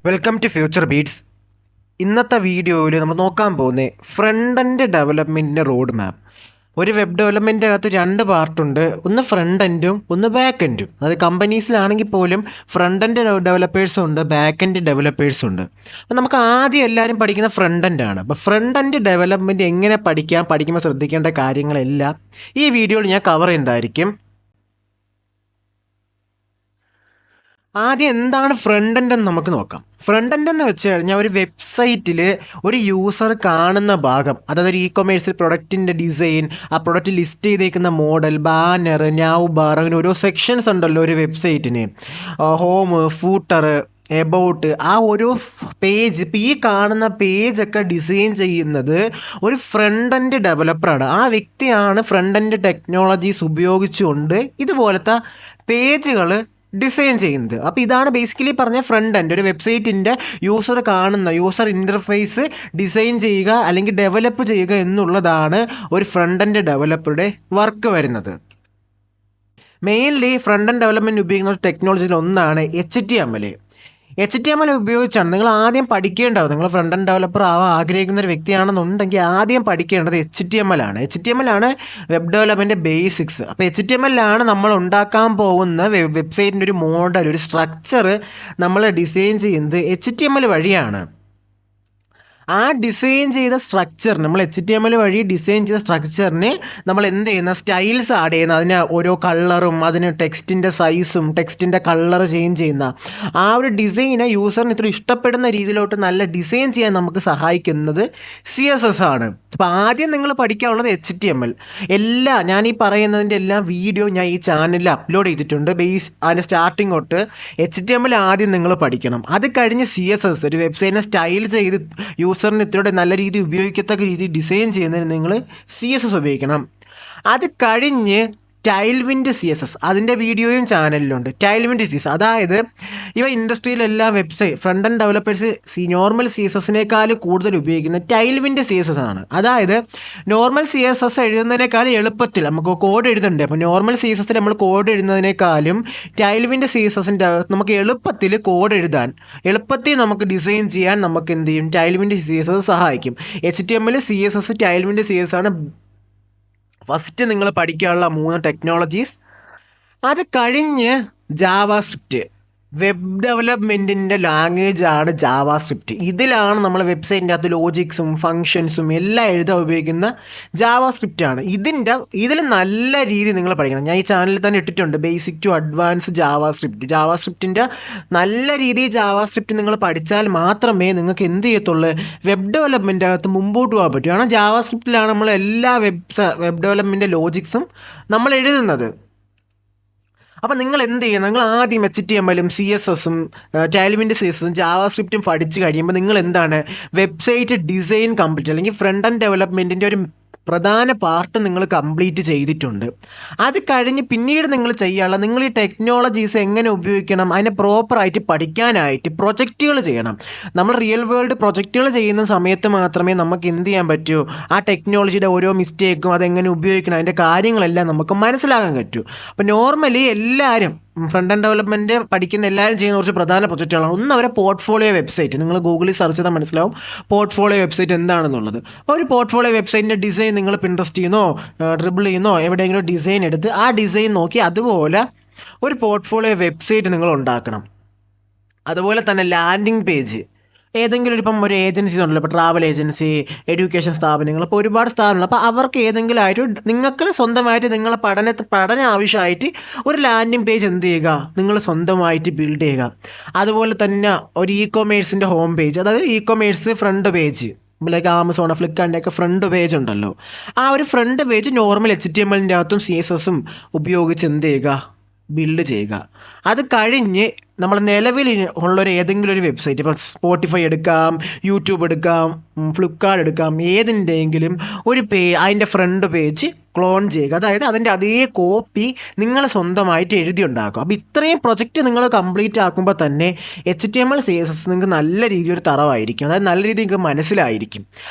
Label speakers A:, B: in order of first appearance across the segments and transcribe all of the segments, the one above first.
A: Welcome to future beats. ഇന്നത്തെ വീഡിയോയിൽ നമ്മൾ നോക്കാൻ പോകുന്നത് ഫ്രണ്ട് എൻഡ് ഡെവലപ്മെൻറ്റിൻ്റെ റോഡ് മാപ്പ്. ഒരു വെബ് ഡെവലപ്മെൻറ്റിൻ്റെ അകത്ത് രണ്ട് പാർട്ടുണ്ട്, ഒന്ന് ഫ്രണ്ട് എൻഡും ഒന്ന് ബാക്ക് എൻഡും. അത് കമ്പനീസിലാണെങ്കിൽ പോലും ഫ്രണ്ട് എൻഡ് ഡെവലപ്പേഴ്സും ഉണ്ട്, ബാക്ക് എൻഡ് ഡെവലപ്പേഴ്സും ഉണ്ട്. അപ്പോൾ നമുക്ക് ആദ്യം എല്ലാവരും പഠിക്കുന്ന ഫ്രണ്ട് എൻഡാണ്. അപ്പോൾ ഫ്രണ്ട് എൻഡ് ഡെവലപ്മെൻറ്റ് എങ്ങനെ പഠിക്കുമ്പോൾ ശ്രദ്ധിക്കേണ്ട കാര്യങ്ങളെല്ലാം ഈ വീഡിയോയിൽ ഞാൻ കവർ ചെയ്യുന്നതായിരിക്കും. ആദ്യം എന്താണ് ഫ്രണ്ട് എൻഡ് എന്ന് നമുക്ക് നോക്കാം. ഫ്രണ്ട് എൻഡ് എന്ന് വെച്ച് കഴിഞ്ഞാൽ ഒരു വെബ്സൈറ്റിൽ ഒരു യൂസർ കാണുന്ന ഭാഗം, അതായത് ഒരു കൊമേഴ്സിൽ പ്രൊഡക്റ്റിൻ്റെ ഡിസൈൻ, ആ പ്രൊഡക്റ്റ് ലിസ്റ്റ് ചെയ്തേക്കുന്ന മോഡൽ, ബാനർ, നൗ ബാർ, അങ്ങനെ ഓരോ സെക്ഷൻസ് ഉണ്ടല്ലോ ഒരു വെബ്സൈറ്റിന്. ഹോം, ഫൂട്ടർ, എബൌട്ട്, ആ ഒരു പേജ്, ഇപ്പം ഈ കാണുന്ന പേജൊക്കെ ഡിസൈൻ ചെയ്യുന്നത് ഒരു ഫ്രണ്ട് എൻഡ് ഡെവലപ്പറാണ്. ആ വ്യക്തിയാണ് ഫ്രണ്ട് എൻഡ് ടെക്നോളജീസ് ഉപയോഗിച്ചുകൊണ്ട് ഇതുപോലത്തെ പേജുകൾ ഡിസൈൻ ചെയ്യുന്നത്. അപ്പോൾ ഇതാണ് ബേസിക്കലി പറഞ്ഞ ഫ്രണ്ട് എൻഡ്. ഒരു വെബ്സൈറ്റിൻ്റെ യൂസർ ഇൻ്റർഫേസ് ഡിസൈൻ ചെയ്യുക അല്ലെങ്കിൽ ഡെവലപ്പ് ചെയ്യുക എന്നുള്ളതാണ് ഒരു ഫ്രണ്ട് എൻഡ് ഡെവലപ്പറുടെ വർക്ക് വരുന്നത്. മെയിൻലി ഫ്രണ്ട് എൻഡ് ഡെവലപ്മെൻറ്റ് ഉപയോഗിക്കുന്ന ടെക്നോളജിയിൽ ഒന്നാണ് HTML. HTML ഉപയോഗിച്ചാണ് നിങ്ങൾ ആദ്യം പഠിക്കേണ്ടത്. നിങ്ങൾ ഫ്രണ്ട് എൻഡ് ഡെവലപ്പർ ആവാൻ ആഗ്രഹിക്കുന്ന ഒരു വ്യക്തിയാണെന്നുണ്ടെങ്കിൽ ആദ്യം പഠിക്കേണ്ടത് HTML ആണ്. HTML ആണ് വെബ് ഡെവലപ്മെൻറ്റ് ബേസിക്സ്. അപ്പോൾ HTML ആണ് നമ്മൾ ഉണ്ടാക്കാൻ പോകുന്ന വെബ്സൈറ്റിൻ്റെ ഒരു മോഡൽ, ഒരു സ്ട്രക്ചർ നമ്മൾ ഡിസൈൻ ചെയ്യുന്നത് HTML വഴിയാണ്. ആ ഡിസൈൻ ചെയ്ത സ്ട്രക്ചർ, നമ്മൾ HTML വഴി ഡിസൈൻ ചെയ്ത സ്ട്രക്ചറിന് നമ്മൾ എന്ത് ചെയ്യുന്ന, സ്റ്റൈൽസ് ആഡ് ചെയ്യുന്ന, അതിന് ഓരോ കളറും, അതിന് ടെക്സ്റ്റിൻ്റെ സൈസും ടെക്സ്റ്റിൻ്റെ കളർ ചേഞ്ച് ചെയ്യുന്ന ആ ഒരു ഡിസൈനെ യൂസറിന് ഇത്ര ഇഷ്ടപ്പെടുന്ന രീതിയിലോട്ട് നല്ല ഡിസൈൻ ചെയ്യാൻ നമുക്ക് സഹായിക്കുന്നത് CSS ആണ്. അപ്പോൾ ആദ്യം നിങ്ങൾ പഠിക്കാനുള്ളത് HTML. ഞാൻ ഈ പറയുന്നതിൻ്റെ എല്ലാ വീഡിയോ ഞാൻ ഈ ചാനലിൽ അപ്ലോഡ് ചെയ്തിട്ടുണ്ട്. അതിൻ്റെ സ്റ്റാർട്ടിങ് തൊട്ട് HTML ആദ്യം നിങ്ങൾ പഠിക്കണം. അത് കഴിഞ്ഞ് CSS, ഒരു വെബ്സൈറ്റിനെ സ്റ്റൈൽ ചെയ്ത് യൂസറിന് ഇത്രയുടെ നല്ല രീതിയിൽ ഉപയോഗിക്കത്തക്ക രീതിയിൽ ഡിസൈൻ ചെയ്യുന്നതിന് നിങ്ങൾ CSS ഉപയോഗിക്കണം. അത് കഴിഞ്ഞ് ടൈൽവിൻഡ് CSS, അതിൻ്റെ വീഡിയോയും ചാനലിലുണ്ട്. ടൈൽവിൻഡ് CSS, അതായത് ഇവ ഇൻഡസ്ട്രിയിലെല്ലാം website front end developers normal CSSനേക്കാളും കൂടുതൽ ഉപയോഗിക്കുന്ന ടൈൽവിൻഡ് CSS ആണ്. അതായത് നോർമൽ CSS എഴുതുന്നതിനേക്കാളും എളുപ്പത്തിൽ നമുക്ക് കോഡ് എഴുതണ്ടേ. അപ്പോൾ നോർമൽ CSSൽ നമ്മൾ കോഡ് എഴുതുന്നതിനേക്കാളും ടൈൽവിൻഡ് CSSൻ്റെ നമുക്ക് എളുപ്പത്തിൽ കോഡ് എഴുതാൻ, എളുപ്പത്തിൽ നമുക്ക് ഡിസൈൻ ചെയ്യാൻ നമുക്ക് എന്ത് ചെയ്യും, ടൈൽവിൻഡ് CSS സഹായിക്കും. HTML, CSS, ടൈൽവിൻഡ് CSS ആണ് ഫസ്റ്റ് നിങ്ങൾ പഠിക്കാനുള്ള 3 ടെക്നോളജീസ്. അത് കഴിഞ്ഞ് ജാവാസ്ക്രിപ്റ്റ്, വെബ് ഡെവലപ്മെൻറ്റിൻ്റെ ലാംഗ്വേജാണ് ജാവാസ്ക്രിപ്റ്റ്. ഇതിലാണ് നമ്മൾ വെബ്സൈറ്റിൻ്റെ അകത്ത് ലോജിക്സും ഫങ്ഷൻസും എല്ലാം എഴുതാൻ ഉപയോഗിക്കുന്ന ജാവാസ്ക്രിപ്റ്റാണ്. ഇതിൽ നല്ല രീതി നിങ്ങൾ പഠിക്കണം. ഞാൻ ഈ ചാനലിൽ തന്നെ ഇട്ടിട്ടുണ്ട്, ബേസിക് ടു അഡ്വാൻസ് ജാവാസ്ക്രിപ്റ്റിൻ്റെ നല്ല രീതിയിൽ ജാവാസ്ക്രിപ്റ്റ് നിങ്ങൾ പഠിച്ചാൽ മാത്രമേ നിങ്ങൾക്ക് എന്ത് ചെയ്യത്തുള്ളൂ, വെബ് ഡെവലപ്മെൻറ്റ് അകത്ത് മുമ്പോട്ട് പോകാൻ പറ്റും. കാരണം ജാവാസ്ക്രിപ്റ്റിലാണ് നമ്മൾ എല്ലാ വെബ് ഡെവലപ്മെൻറ്റിൻ്റെ ലോജിക്സും നമ്മൾ എഴുതുന്നത്. അപ്പോൾ നിങ്ങൾ എന്ത് ചെയ്യണം, നിങ്ങൾ ആദ്യം HTMLും CSSും ടൈൽവിൻഡ് CSSും ജാവാസ്ക്രിപ്റ്റും പഠിച്ചു കഴിയുമ്പോൾ നിങ്ങൾ എന്താണ്, വെബ്സൈറ്റ് ഡിസൈൻ കംപ്ലീറ്റ് അല്ലെങ്കിൽ ഫ്രണ്ട് എൻഡ് ഡെവലപ്മെൻറ്റിൻ്റെ ഒരു പ്രധാന പാർട്ട് നിങ്ങൾ കംപ്ലീറ്റ് ചെയ്തിട്ടുണ്ട്. അത് കഴിഞ്ഞ് പിന്നീട് നിങ്ങൾ ചെയ്യാനുള്ള, നിങ്ങൾ ഈ ടെക്നോളജീസ് എങ്ങനെ ഉപയോഗിക്കണം അതിനെ പ്രോപ്പറായിട്ട് പഠിക്കാനായിട്ട് പ്രൊജക്റ്റുകൾ ചെയ്യണം. നമ്മൾ റിയൽ വേൾഡ് പ്രൊജക്റ്റുകൾ ചെയ്യുന്ന സമയത്ത് മാത്രമേ നമുക്ക് എന്ത് ചെയ്യാൻ പറ്റൂ, ആ ടെക്നോളജിയുടെ ഓരോ മിസ്റ്റേക്കും അതെങ്ങനെ ഉപയോഗിക്കണം അതിൻ്റെ കാര്യങ്ങളെല്ലാം നമുക്ക് മനസ്സിലാക്കാൻ പറ്റൂ. അപ്പോൾ നോർമലി എല്ലാവരും ഫ്രണ്ട് എൻഡ് ഡെവലപ്മെൻറ്റ് പഠിക്കുന്ന എല്ലാവരും ചെയ്യുന്ന കുറച്ച് പ്രധാന പ്രൊജക്റ്റുകളാണ്. ഒന്ന് അവരെ പോർട്ട്ഫോളിയോ വെബ്സൈറ്റ്, നിങ്ങൾ ഗൂഗിളിൽ സെർച്ച് ചെയ്താൽ മനസ്സിലാവും പോർട്ട്ഫോളിയോ വെബ്സൈറ്റ് എന്താണെന്നുള്ളത്. അപ്പോൾ ഒരു പോർട്ട്ഫോളിയോ വെബ്സൈറ്റിൻ്റെ ഡിസൈൻ നിങ്ങൾ പിൻട്രസ്റ്റ് ചെയ്യുന്നോ ഡ്രിബിൾ ചെയ്യുന്നോ എവിടെയെങ്കിലും ഡിസൈൻ എടുത്ത് ആ ഡിസൈൻ നോക്കി അതുപോലെ ഒരു പോർട്ട്ഫോളിയോ വെബ്സൈറ്റ് നിങ്ങൾ ഉണ്ടാക്കണം. അതുപോലെ തന്നെ ലാൻഡിങ് പേജ്, ഏതെങ്കിലും ഒരു ഏജൻസി ഉണ്ടല്ലോ, ഇപ്പോൾ ട്രാവൽ ഏജൻസി, എഡ്യൂക്കേഷൻ സ്ഥാപനങ്ങൾ, ഇപ്പോൾ ഒരുപാട് സ്ഥാപനങ്ങൾ. അപ്പോൾ അവർക്ക് ഏതെങ്കിലും ആയിട്ട് നിങ്ങൾക്ക് സ്വന്തമായിട്ട് നിങ്ങളെ പഠന ആവശ്യമായിട്ട് ഒരു ലാൻഡിങ് പേജ് എന്ത് ചെയ്യുക, നിങ്ങൾ സ്വന്തമായിട്ട് ബിൽഡ് ചെയ്യുക. അതുപോലെ തന്നെ ഒരു കൊമേഴ്സിൻ്റെ ഹോം പേജ്, അതായത് commerce front page, like Amazon, ഫ്ലിപ്കാർട്ടിൻ്റെ ഒക്കെ ഫ്രണ്ട് പേജ് ഉണ്ടല്ലോ, ആ ഒരു ഫ്രണ്ട് പേജ് നോർമൽ HTMLൻ്റെ അകത്തും CSSും ഉപയോഗിച്ച് എന്ത് ചെയ്യുക, ബിൽഡ് ചെയ്യുക. അത് കഴിഞ്ഞ് നമ്മൾ നിലവിൽ ഉള്ളൊരു ഏതെങ്കിലും ഒരു വെബ്സൈറ്റ്, ഇപ്പം സ്പോട്ടിഫൈ എടുക്കാം, യൂട്യൂബ് എടുക്കാം, ഫ്ലിപ്കാർട്ട് എടുക്കാം, ഏതിൻ്റെയെങ്കിലും ഒരു അതിൻ്റെ ഫ്രണ്ട് പേജ് ക്ലോൺ ചെയ്യുക. അതായത് അതിൻ്റെ അതേ കോപ്പി നിങ്ങൾ സ്വന്തമായിട്ട് എഴുതി ഉണ്ടാക്കും. അപ്പോൾ ഇത്രയും പ്രൊജക്റ്റ് നിങ്ങൾ കംപ്ലീറ്റ് ആക്കുമ്പോൾ തന്നെ HTML, CSS നിങ്ങൾക്ക് നല്ല രീതിയിൽ ഒരു തറവായിരിക്കും, അതായത് നല്ല രീതിയിൽ നിങ്ങൾക്ക് മനസ്സിലായിരിക്കും.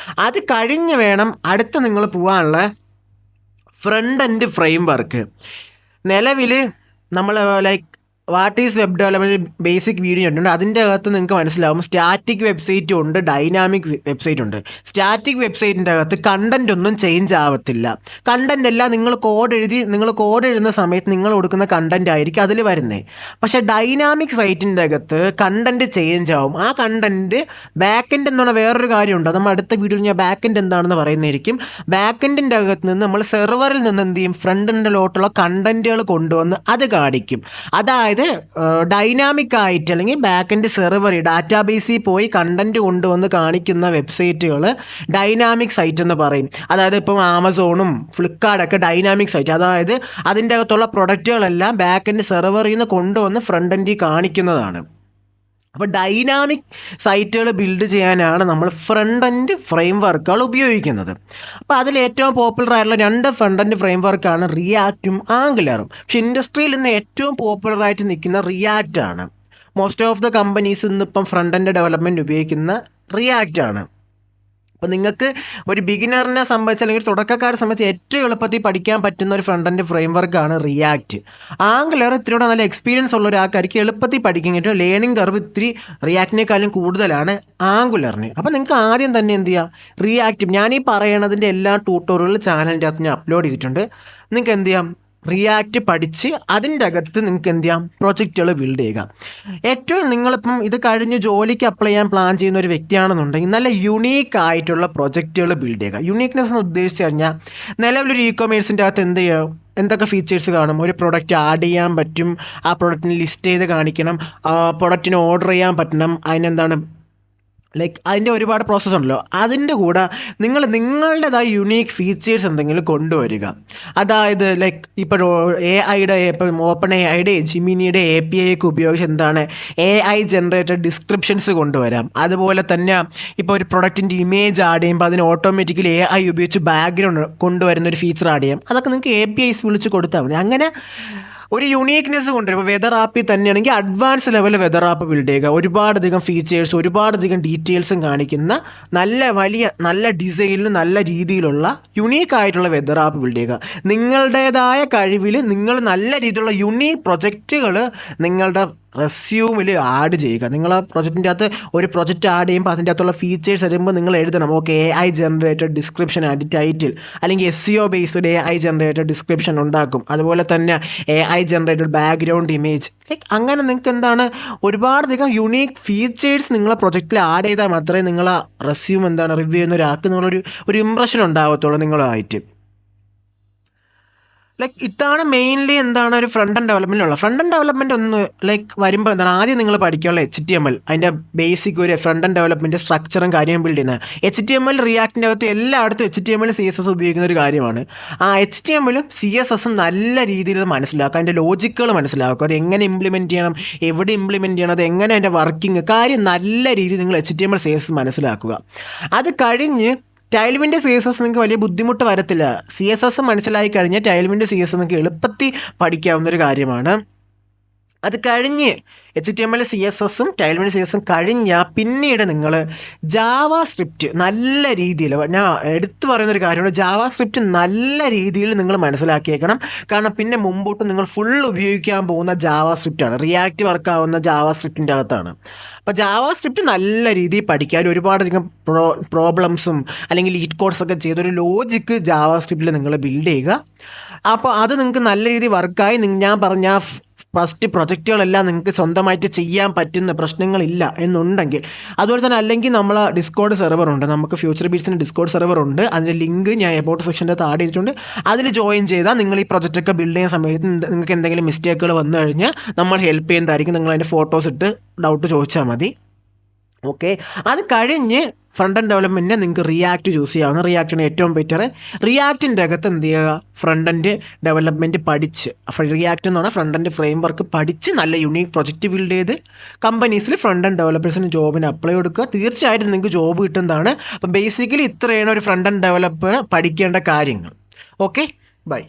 A: അത് കഴിഞ്ഞ് വേണം അടുത്ത് നിങ്ങൾ പോകാനുള്ള ഫ്രണ്ട് എൻഡ് ഫ്രെയിം വർക്ക്. നിലവിൽ നമ്മൾ like what is web development basic video ഉണ്ട്. അതിൻ്റെ അകത്ത് നിങ്ങൾക്ക് മനസ്സിലാവും സ്റ്റാറ്റിക് വെബ്സൈറ്റും ഉണ്ട്, ഡൈനാമിക് വെബ്സൈറ്റ് ഉണ്ട്. സ്റ്റാറ്റിക് വെബ്സൈറ്റിൻ്റെ അകത്ത് കണ്ടൻ്റ് ഒന്നും ചേഞ്ച് ആവത്തില്ല. കണ്ടൻ്റ് എല്ലാം നിങ്ങൾ കോഡ് എഴുതുന്ന സമയത്ത് നിങ്ങൾ കൊടുക്കുന്ന കണ്ടൻ്റ് ആയിരിക്കും അതിൽ വരുന്നത്. പക്ഷേ ഡൈനാമിക് സൈറ്റിൻ്റെ അകത്ത് കണ്ടൻറ്റ് ചേഞ്ച് ആവും. ആ കണ്ടൻറ്റ് ബാക്കെൻഡ് എന്നുള്ള വേറൊരു കാര്യമുണ്ട്. നമ്മൾ അടുത്ത വീഡിയോയിൽ ഞാൻ ബാക്കെൻഡ് എന്താണെന്ന് പറയുന്നതായിരിക്കും. ബാക്കെൻഡിൻ്റെ അകത്ത് നിന്ന് നമ്മൾ സെർവറിൽ നിന്ന് എന്ത് ചെയ്യും, ഫ്രണ്ട് എൻഡിലോട്ടുള്ള കണ്ടൻറ്റുകൾ കൊണ്ടുവന്ന് അത് കാണിക്കും. അതായത് ഡൈനാമിക് ആയിട്ട് അല്ലെങ്കിൽ ബാക്കെൻഡ് സെർവർ ഡാറ്റാബേസിൽ പോയി കണ്ടൻറ്റ് കൊണ്ടുവന്ന് കാണിക്കുന്ന വെബ്സൈറ്റുകൾ ഡൈനാമിക് സൈറ്റ് എന്ന് പറയും. അതായത് ഇപ്പം ആമസോണും ഫ്ലിപ്കാർട്ടൊക്കെ ഡൈനാമിക് സൈറ്റ്, അതായത് അതിൻ്റെ അകത്തുള്ള പ്രൊഡക്റ്റുകളെല്ലാം ബാക്കെൻഡ് സെർവറിൽ നിന്ന് കൊണ്ടുവന്ന് ഫ്രണ്ട് എൻഡിൽ കാണിക്കുന്നതാണ്. അപ്പോൾ ഡൈനാമിക് സൈറ്റുകൾ ബിൽഡ് ചെയ്യാനാണ് നമ്മൾ ഫ്രണ്ട് എൻഡ് ഫ്രെയിം വർക്കുകൾ ഉപയോഗിക്കുന്നത്. അപ്പോൾ അതിൽ ഏറ്റവും പോപ്പുലർ ആയിട്ടുള്ള 2 ഫ്രണ്ട് എൻഡ് ഫ്രെയിം വർക്കാണ് റിയാക്റ്റും ആംഗുലറും. പക്ഷേ ഇൻഡസ്ട്രിയിൽ ഇന്ന് ഏറ്റവും പോപ്പുലറായിട്ട് നിൽക്കുന്ന റിയാക്റ്റ് ആണ്. മോസ്റ്റ് ഓഫ് ദ കമ്പനീസ് ഇന്നിപ്പം ഫ്രണ്ട് എൻഡ് ഡെവലപ്മെൻറ്റ് ഉപയോഗിക്കുന്ന റിയാക്റ്റ് ആണ്. അപ്പോൾ നിങ്ങൾക്ക് ഒരു ബിഗിനറിനെ സംബന്ധിച്ച് അല്ലെങ്കിൽ തുടക്കക്കാരെ സംബന്ധിച്ച് ഏറ്റവും എളുപ്പത്തിൽ പഠിക്കാൻ പറ്റുന്ന ഒരു ഫ്രണ്ട് എൻഡ് ഫ്രെയിം വർക്കാണ് റിയാക്റ്റ്. ആംഗുലർ ഇത്തിരിയോടെ നല്ല എക്സ്പീരിയൻസ് ഉള്ള ഒരാൾക്കാർക്ക് എളുപ്പത്തിൽ പഠിക്കാൻ പറ്റും. ലേണിംഗ് കർവ് ഇത്തിരി റിയാക്റ്റിനേക്കാളും കൂടുതലാണ് ആംഗുലറിന്. അപ്പോൾ നിങ്ങൾക്ക് ആദ്യം തന്നെ എന്ത് ചെയ്യാം, റിയാക്റ്റ് ഞാനീ പറയണതിൻ്റെ എല്ലാ ട്യൂട്ടോറിയലും ചാനലിൻ്റെ അകത്ത് ഞാൻ അപ്ലോഡ് ചെയ്തിട്ടുണ്ട്. നിങ്ങൾക്ക് എന്ത് ചെയ്യാം, റിയാക്റ്റ് പഠിച്ച് അതിൻ്റെ അകത്ത് നിങ്ങൾക്ക് എന്ത് ചെയ്യാം, പ്രൊജക്റ്റുകൾ ബിൽഡ് ചെയ്യുക. ഏറ്റവും നിങ്ങളിപ്പം ഇത് കഴിഞ്ഞ് ജോലിക്ക് അപ്ലൈ ചെയ്യാൻ പ്ലാൻ ചെയ്യുന്ന ഒരു വ്യക്തിയാണെന്നുണ്ടെങ്കിൽ നല്ല യുണീക്ക് ആയിട്ടുള്ള പ്രൊജക്റ്റുകൾ ബിൽഡ് ചെയ്യുക. യുണീക്നെസ് എന്ന് ഉദ്ദേശിച്ച് കഴിഞ്ഞാൽ നിലവിലൊരു ഇ-കൊമേഴ്സിൻ്റെ അകത്ത് എന്ത് ചെയ്യുക, എന്തൊക്കെ ഫീച്ചേഴ്സ് കാണും. ഒരു പ്രൊഡക്റ്റ് ആഡ് ചെയ്യാൻ പറ്റും, ആ പ്രൊഡക്റ്റിന് ലിസ്റ്റ് ചെയ്ത് കാണിക്കണം, പ്രൊഡക്റ്റിന് ഓർഡർ ചെയ്യാൻ പറ്റണം, അതിനെന്താണ് ലൈക്ക് അതിൻ്റെ ഒരുപാട് പ്രോസസ്സ് ഉണ്ടല്ലോ. അതിൻ്റെ കൂടെ നിങ്ങളുടേതായ യുണീക്ക് ഫീച്ചേഴ്സ് എന്തെങ്കിലും കൊണ്ടുവരിക. അതായത് ലൈക്ക് ഇപ്പോൾ AI ഇപ്പം ഓപ്പൺ AI ജിമിനിയുടെ API ഒക്കെ ഉപയോഗിച്ച് എന്താണ് AI ജനറേറ്റഡ് ഡിസ്ക്രിപ്ഷൻസ് കൊണ്ടുവരാം. അതുപോലെ തന്നെ ഇപ്പോൾ ഒരു പ്രൊഡക്റ്റിൻ്റെ ഇമേജ് ആഡ് ചെയ്യുമ്പോൾ അതിന് ഓട്ടോമാറ്റിക്കലി AI ഉപയോഗിച്ച് ബാക്ക്ഗ്രൗണ്ട് കൊണ്ടുവരുന്ന ഒരു ഫീച്ചർ ആഡ് ചെയ്യാം. അതൊക്കെ നിങ്ങൾക്ക് APIs വിളിച്ച് കൊടുത്താൽ മതി. അങ്ങനെ ഒരു യുണീക്നെസ് കൊണ്ടുവരും. ഇപ്പോൾ വെതർ ആപ്പിൽ തന്നെയാണെങ്കിൽ advance level weather app build ചെയ്യുക. ഒരുപാടധികം ഫീച്ചേഴ്സ്, ഒരുപാടധികം ഡീറ്റെയിൽസും കാണിക്കുന്ന നല്ല ഡിസൈനിൽ നല്ല രീതിയിലുള്ള യുണീക്കായിട്ടുള്ള വെതർ ആപ്പ് ബിൽഡ് ചെയ്യുക. നിങ്ങളുടേതായ കഴിവിൽ നിങ്ങൾ നല്ല രീതിയിലുള്ള യുണീക്ക് പ്രൊജക്റ്റുകൾ നിങ്ങളുടെ റെസ്യൂമിൽ ആഡ് ചെയ്യുക. നിങ്ങൾ ആ പ്രൊജക്റ്റിൻ്റെ അകത്ത് ഒരു പ്രൊജക്റ്റ് ആഡ് ചെയ്യുമ്പോൾ അതിൻ്റെ അകത്തുള്ള ഫീച്ചേഴ്സ് വരുമ്പോൾ നിങ്ങൾ എഴുതണം, okay AI generated description and title, അല്ലെങ്കിൽ SEO based AI generated description ഉണ്ടാക്കും. അതുപോലെ തന്നെ AI generated background image, like അങ്ങനെ നിങ്ങൾക്ക് എന്താണ് ഒരുപാടധികം യുണീക്ക് ഫീച്ചേഴ്സ് നിങ്ങളെ പ്രൊജക്റ്റിൽ ആഡ് ചെയ്താൽ മാത്രമേ നിങ്ങളെ റെസ്യൂം എന്താണ് റിവ്യൂ ചെയ്യുന്ന ഒരാൾക്ക് നിങ്ങളൊരു ഇമ്പ്രഷൻ ഉണ്ടാകത്തുള്ളൂ നിങ്ങളുമായിട്ട്. ലൈക്ക് ഇതാണ് മെയിൻലി എന്താണ് ഒരു ഫ്രണ്ട് എൻഡ് ഡെവലപ്മെൻറ്റിലുള്ള. ഫ്രണ്ട് എൻഡ് ഡെവലപ്മെൻറ്റ് ഒന്ന് ലൈക്ക് വരുമ്പോൾ എന്താണ് ആദ്യം നിങ്ങൾ പഠിക്കാനുള്ള HTML, അതിൻ്റെ ബേസിക് ഒരു ഫ്രണ്ട് എൻഡ് ഡെവലപ്മെൻറ്റ് സ്ട്രക്ചറും കാര്യവും ബിൽഡ് ചെയ്യുന്നത്. HTML റിയാക്റ്റിൻ്റെ അകത്ത് എല്ലായിടത്തും HTML CSS ഉപയോഗിക്കുന്ന ഒരു കാര്യമാണ്. ആ HTMLും CSSും നല്ല രീതിയിൽ മനസ്സിലാക്കുക, അതിൻ്റെ ലോജിക്കുകൾ മനസ്സിലാക്കുക, അത് എങ്ങനെ ഇംപ്ലിമെൻറ്റ് ചെയ്യണം, എവിടെ ഇംപ്ലിമെൻറ്റ് ചെയ്യണം, അത് എങ്ങനെ അതിൻ്റെ വർക്കിംഗ് കാര്യം നല്ല രീതിയിൽ നിങ്ങൾ HTML CSS മനസ്സിലാക്കുക. അത് കഴിഞ്ഞ് ടൈൽവിൻ്റെ CSS നിങ്ങൾക്ക് വലിയ ബുദ്ധിമുട്ട് വരത്തില്ല. CSS മനസ്സിലായി കഴിഞ്ഞാൽ ടൈൽവിൻ്റെ CSS നിങ്ങൾക്ക് എളുപ്പത്തിൽ പഠിക്കാവുന്നൊരു കാര്യമാണ്. അത് കഴിഞ്ഞ് HTML CSSും ടൈൽവിൻ്റെ CSSും കഴിഞ്ഞാൽ പിന്നീട് നിങ്ങൾ ജാവാ സ്ക്രിപ്റ്റ് നല്ല രീതിയിൽ, ഞാൻ എടുത്തു പറയുന്നൊരു കാര്യമാണ്, ജാവാ സ്ക്രിപ്റ്റ് നല്ല രീതിയിൽ നിങ്ങൾ മനസ്സിലാക്കിയേക്കണം. കാരണം പിന്നെ മുമ്പോട്ട് നിങ്ങൾ ഫുൾ ഉപയോഗിക്കാൻ പോകുന്ന ജാവാ സ്ക്രിപ്റ്റാണ്, റിയാക്റ്റ് വർക്കാവുന്ന ജാവാ സ്ക്രിപ്റ്റിൻ്റെ അകത്താണ്. അപ്പോൾ ജാവാ സ്ക്രിപ്റ്റ് നല്ല രീതിയിൽ പഠിക്കാൻ ഒരുപാടധികം പ്രോബ്ലംസും അല്ലെങ്കിൽ ലീഡ് കോഡ്സൊക്കെ ചെയ്തൊരു ലോജിക്ക് ജാവാ സ്ക്രിപ്റ്റിൽ നിങ്ങൾ ബിൽഡ് ചെയ്യുക. അപ്പോൾ അത് നിങ്ങൾക്ക് നല്ല രീതിയിൽ വർക്കായി ഞാൻ പറഞ്ഞ ഫസ്റ്റ് പ്രൊജക്റ്റുകളെല്ലാം നിങ്ങൾക്ക് സ്വന്തമായിട്ട് ചെയ്യാൻ പറ്റുന്ന പ്രശ്നങ്ങളില്ല എന്നുണ്ടെങ്കിൽ, അതുപോലെ തന്നെ അല്ലെങ്കിൽ നമ്മൾ ഡിസ്കോഡ് സെർവറുണ്ട്, നമുക്ക് ഫ്യൂച്ചർ ബീറ്റ്സിന് ഡിസ്കോഡ് സെർവറുണ്ട്. അതിൻ്റെ ലിങ്ക് ഞാൻ എബൌട്ട് സെക്ഷൻ്റെ ആഡ് ചെയ്തിട്ടുണ്ട്. അതിൽ ജോയിൻ ചെയ്താൽ നിങ്ങൾ ഈ പ്രൊജക്റ്റൊക്കെ ബിൽഡ് ചെയ്യുന്ന സമയത്ത് നിങ്ങൾക്ക് എന്തെങ്കിലും മിസ്റ്റേക്കുകൾ വന്നു കഴിഞ്ഞാൽ നമ്മൾ ഹെൽപ്പ് ചെയ്യുന്നതായിരിക്കും. നിങ്ങൾ അതിൻ്റെ ഫോട്ടോസ് ഇട്ട് ഡൗട്ട് ചോദിച്ചാൽ മതി. ഓക്കെ, അത് കഴിഞ്ഞ് ഫ്രണ്ട് എൻഡ് ഡെവലപ്മെൻറ്റിന് നിങ്ങൾക്ക് റിയാക്റ്റ് ചൂസ് ചെയ്യാവുന്ന. റിയാക്റ്റാണ് ഏറ്റവും ബെറ്റർ. റിയാക്റ്റിൻ്റെ അകത്ത് എന്ത് ചെയ്യുക, ഫ്രണ്ട് എൻഡ് ഡെവലപ്മെൻറ്റ് പഠിച്ച്, റിയാക്റ്റ് എന്ന് പറഞ്ഞാൽ ഫ്രണ്ട് എൻഡ് ഫ്രെയിം വർക്ക് പഠിച്ച് നല്ല യുണീക്ക് പ്രൊജക്റ്റ് ബിൽഡ് ചെയ്ത് കമ്പനീസിൽ ഫ്രണ്ട് എൻഡ് ഡെവലപ്പേഴ്സിന് ജോബിന് അപ്ലൈ കൊടുക്കുക. തീർച്ചയായിട്ടും നിങ്ങൾക്ക് ജോബ് കിട്ടുന്നതാണ്. അപ്പം ബേസിക്കലി ഇത്രയാണ് ഒരു ഫ്രണ്ട് എൻഡ് ഡെവലപ്പർ പഠിക്കേണ്ട കാര്യങ്ങൾ. Okay, by.